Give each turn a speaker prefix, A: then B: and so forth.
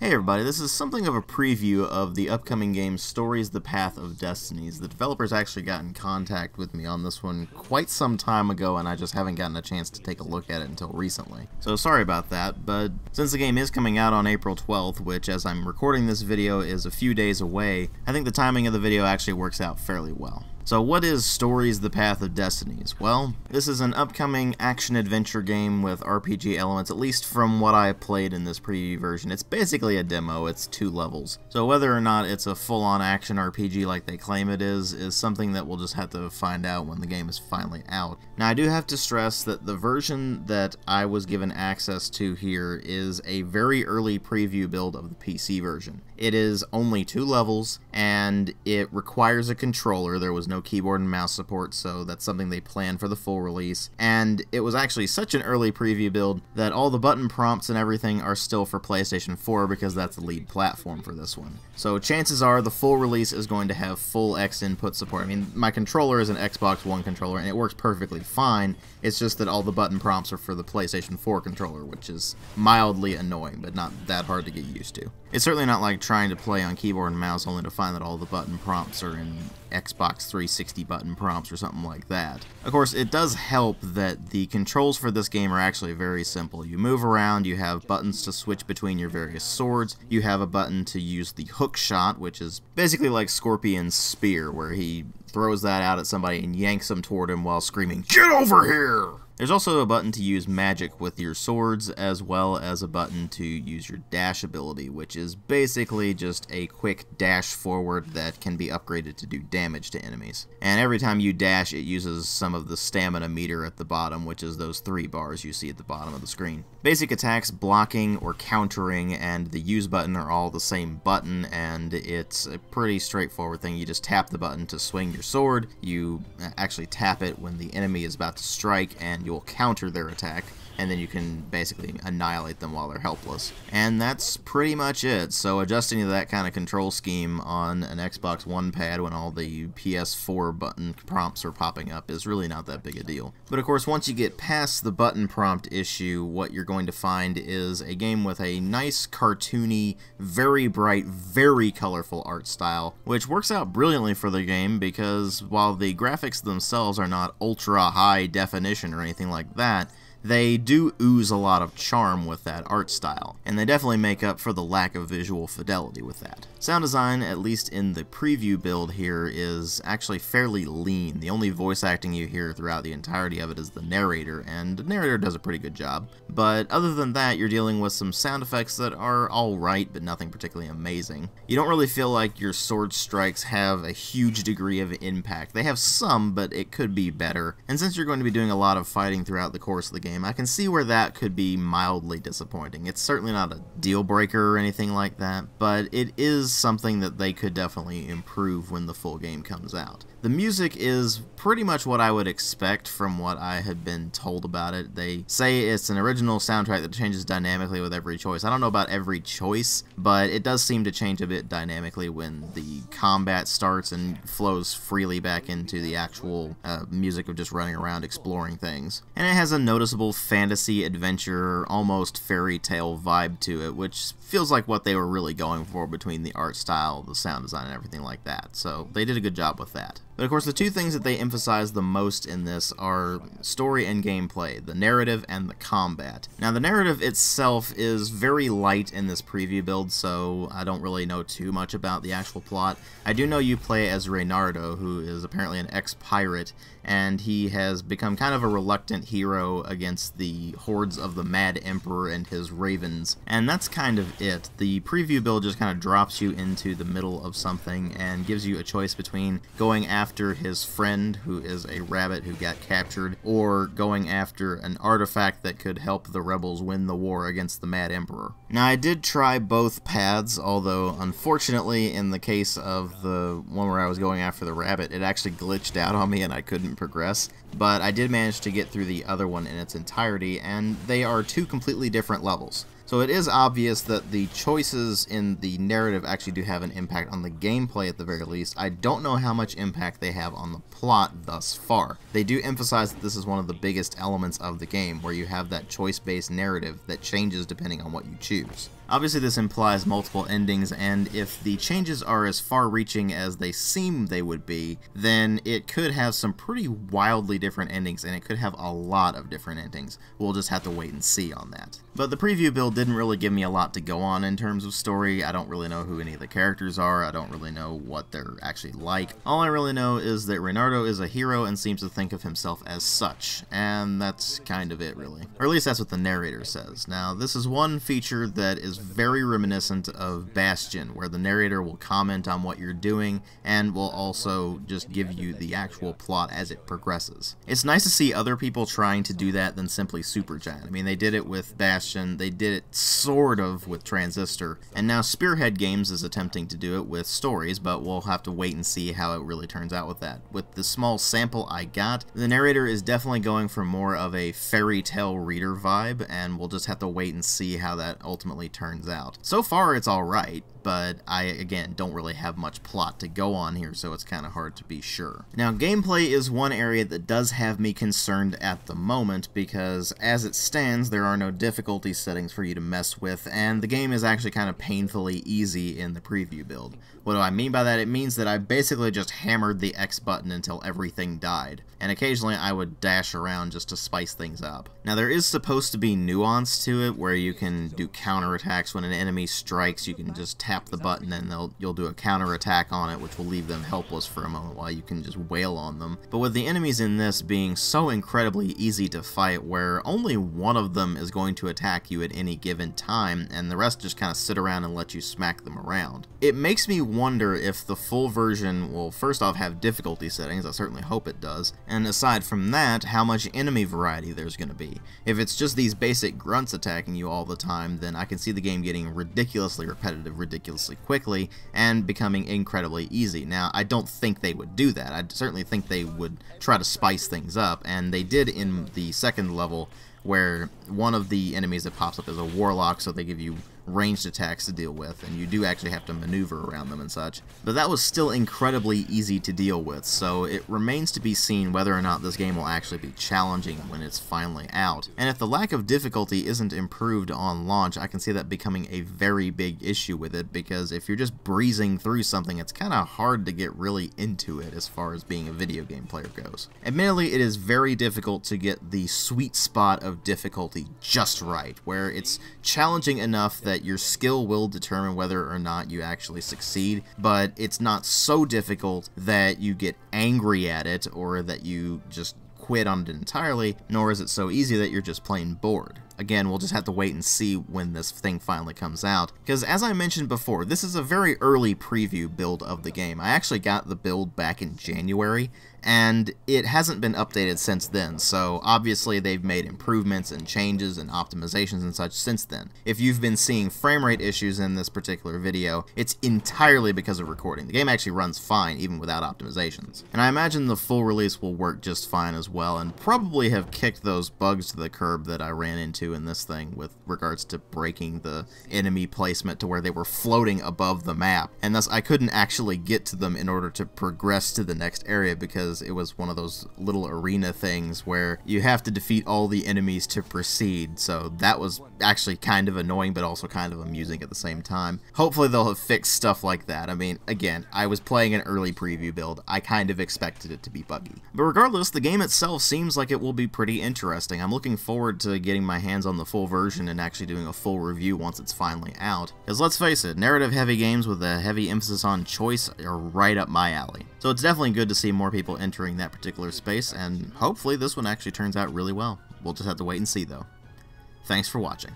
A: Hey everybody, this is something of a preview of the upcoming game Stories: The Path of Destinies. The developers actually got in contact with me on this one quite some time ago, and I just haven't gotten a chance to take a look at it until recently. So sorry about that, but since the game is coming out on April 12th, which as I'm recording this video is a few days away, I think the timing of the video actually works out fairly well. So what is Stories: The Path of Destinies? Well, this is an upcoming action-adventure game with RPG elements, at least from what I played in this preview version. It's basically a demo, it's 2 levels. So whether or not it's a full-on action RPG like they claim it is something that we'll just have to find out when the game is finally out. Now I do have to stress that the version that I was given access to here is a very early preview build of the PC version. It is only 2 levels, and it requires a controller. There was no keyboard and mouse support, so that's something they planned for the full release. And it was actually such an early preview build that all the button prompts and everything are still for PlayStation 4 because that's the lead platform for this one. So chances are the full release is going to have full X input support. I mean, my controller is an Xbox One controller and it works perfectly fine. It's just that all the button prompts are for the PlayStation 4 controller, which is mildly annoying, but not that hard to get used to. It's certainly not like trying to play on keyboard and mouse only to find that all the button prompts are in Xbox 360 button prompts or something like that. Of course, it does help that the controls for this game are actually very simple. You move around, you have buttons to switch between your various swords, you have a button to use the hook shot, which is basically like Scorpion's spear, where he throws that out at somebody and yanks them toward him while screaming, "Get over here!" There's also a button to use magic with your swords, as well as a button to use your dash ability, which is basically just a quick dash forward that can be upgraded to do damage to enemies. And every time you dash, it uses some of the stamina meter at the bottom, which is those 3 bars you see at the bottom of the screen. Basic attacks, blocking, or countering, and the use button are all the same button, and it's a pretty straightforward thing. You just tap the button to swing your sword, you actually tap it when the enemy is about to strike, and you'll counter their attack, and then you can basically annihilate them while they're helpless. And that's pretty much it. So adjusting to that kind of control scheme on an Xbox One pad when all the PS4 button prompts are popping up is really not that big a deal. But of course, once you get past the button prompt issue, what you're going to find is a game with a nice, cartoony, very bright, very colorful art style, which works out brilliantly for the game because while the graphics themselves are not ultra high definition or anything like that, they do ooze a lot of charm with that art style, and they definitely make up for the lack of visual fidelity with that. Sound design, at least in the preview build here, is actually fairly lean. The only voice acting you hear throughout the entirety of it is the narrator, and the narrator does a pretty good job. But other than that, you're dealing with some sound effects that are alright, but nothing particularly amazing. You don't really feel like your sword strikes have a huge degree of impact. They have some, but it could be better. And since you're going to be doing a lot of fighting throughout the course of the game, I can see where that could be mildly disappointing. It's certainly not a deal breaker or anything like that, but it is something that they could definitely improve when the full game comes out. The music is pretty much what I would expect from what I had been told about it. They say it's an original soundtrack that changes dynamically with every choice. I don't know about every choice, but it does seem to change a bit dynamically when the combat starts and flows freely back into the actual music of just running around exploring things. And it has a noticeable fantasy, adventure, almost fairy tale vibe to it, which feels like what they were really going for between the art style, the sound design, and everything like that. So they did a good job with that. But of course, the 2 things that they emphasize the most in this are story and gameplay, the narrative and the combat. Now, the narrative itself is very light in this preview build, so I don't really know too much about the actual plot. I do know you play as Reynardo, who is apparently an ex-pirate, and he has become kind of a reluctant hero against the hordes of the Mad Emperor and his ravens, and that's kind of it. The preview build just kind of drops you into the middle of something and gives you a choice between going after his friend, who is a rabbit who got captured, or going after an artifact that could help the rebels win the war against the Mad Emperor. Now, I did try both paths, although unfortunately in the case of the one where I was going after the rabbit, it actually glitched out on me and I couldn't progress. But I did manage to get through the other one in its entirety, and they are 2 completely different levels. So it is obvious that the choices in the narrative actually do have an impact on the gameplay at the very least. I don't know how much impact they have on the plot thus far. They do emphasize that this is one of the biggest elements of the game, where you have that choice-based narrative that changes depending on what you choose. Obviously this implies multiple endings, and if the changes are as far-reaching as they seem they would be, then it could have some pretty wildly different endings, and it could have a lot of different endings. We'll just have to wait and see on that. But the preview build didn't really give me a lot to go on in terms of story. I don't really know who any of the characters are. I don't really know what they're actually like. All I really know is that Reynardo is a hero and seems to think of himself as such, and that's kind of it, really. Or at least that's what the narrator says. Now, this is one feature that is very reminiscent of Bastion, where the narrator will comment on what you're doing and will also just give you the actual plot as it progresses. It's nice to see other people trying to do that than simply Supergiant. I mean, they did it with Bastion, they did it sort of with Transistor, and now Spearhead Games is attempting to do it with stories, but we'll have to wait and see how it really turns out with that. With the small sample I got, the narrator is definitely going for more of a fairy tale reader vibe, and we'll just have to wait and see how that ultimately turns out. So far it's alright, but I, again, don't really have much plot to go on here, so it's kind of hard to be sure. Now, gameplay is one area that does have me concerned at the moment, because as it stands, there are no difficulty settings for you to mess with, and the game is actually kind of painfully easy in the preview build. What do I mean by that? It means that I basically just hammered the X button until everything died, and occasionally I would dash around just to spice things up. Now, there is supposed to be nuance to it, where you can do counterattacks when an enemy strikes. You can just tap the button and you'll do a counterattack on it, which will leave them helpless for a moment while you can just wail on them. But with the enemies in this being so incredibly easy to fight, where only one of them is going to attack you at any given time, and the rest just kind of sit around and let you smack them around, it makes me wonder if the full version will first off have difficulty settings. I certainly hope it does, and aside from that, how much enemy variety there's going to be. If it's just these basic grunts attacking you all the time, then I can see the game getting ridiculously repetitive ridiculously quickly and becoming incredibly easy. Now, I don't think they would do that. I certainly think they would try to spice things up, and they did in the second level, where one of the enemies that pops up is a warlock, so they give you ranged attacks to deal with, and you do actually have to maneuver around them and such. But that was still incredibly easy to deal with, so it remains to be seen whether or not this game will actually be challenging when it's finally out. And if the lack of difficulty isn't improved on launch, I can see that becoming a very big issue with it, because if you're just breezing through something, it's kind of hard to get really into it as far as being a video game player goes. Admittedly, it is very difficult to get the sweet spot of difficulty just right, where it's challenging enough that your skill will determine whether or not you actually succeed, but it's not so difficult that you get angry at it or that you just quit on it entirely, nor is it so easy that you're just plain bored. Again, we'll just have to wait and see when this thing finally comes out, because as I mentioned before, this is a very early preview build of the game. I actually got the build back in January, and it hasn't been updated since then, so obviously they've made improvements and changes and optimizations and such since then. If you've been seeing frame rate issues in this particular video, it's entirely because of recording. The game actually runs fine even without optimizations. And I imagine the full release will work just fine as well, and probably have kicked those bugs to the curb that I ran into in this thing with regards to breaking the enemy placement to where they were floating above the map, and thus I couldn't actually get to them in order to progress to the next area, because it was one of those little arena things where you have to defeat all the enemies to proceed. So that was actually kind of annoying, but also kind of amusing at the same time. Hopefully they'll have fixed stuff like that. I mean, again, I was playing an early preview build. I kind of expected it to be buggy. But regardless, the game itself seems like it will be pretty interesting. I'm looking forward to getting my hands on the full version and actually doing a full review once it's finally out. Because let's face it, narrative-heavy games with a heavy emphasis on choice are right up my alley. So it's definitely good to see more people entering that particular space, and hopefully this one actually turns out really well. We'll just have to wait and see, though. Thanks for watching.